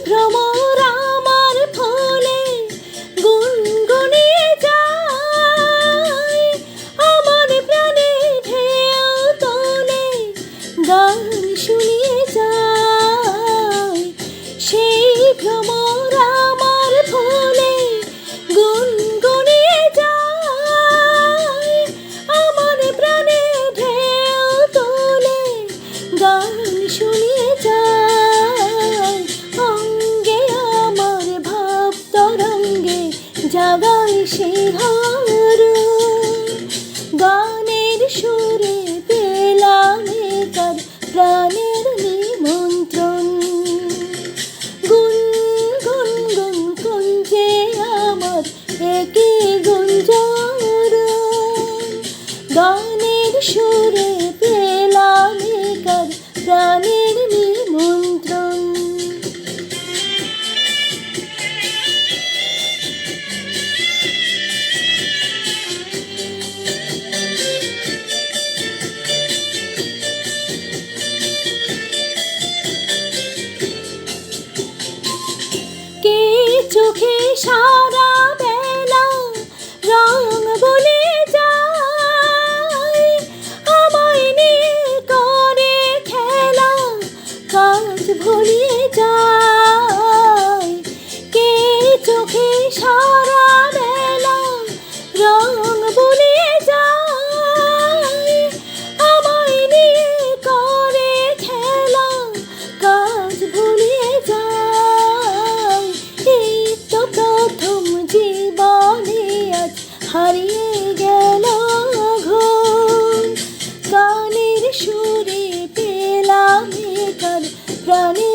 ভ্রমর আমার ফলে গুনগুনিয়ে যায়, আমার প্রাণে ঢেউ তোলে গান শুনিয়ে যায়। সেই ভ্রমর আমার ফলে গুনগুনিয়ে যায়, আমার প্রাণে ঢেউ তোলে গান শুনিয়ে যায়। অঙ্গে আমার ভাব তরঙ্গে জাগায় শিহরণ, গানের সুরে পেলাম তার প্রাণের নিমন্ত্রণ। গুন গুন গুন কুঞ্জে আমার একে গুঞ্জরণ, গানের সুরে পেলাম তার প্রাণের নিমন্ত্রণ। কে চোখে সারা বেলা রং বলে যায়, আমায় নিয়ে করে খেলা কাজ ভুলিয়ে যায়। কে চোখে সারা বেলা রং বলে যায়, আমায় নিয়ে করে খেলা কাজ ভুলিয়ে যায়। এই তো প্রথম জীবনে আজ হারিয়ে গেল ঘুম, গানের সুরে পেলাম তার প্রাণে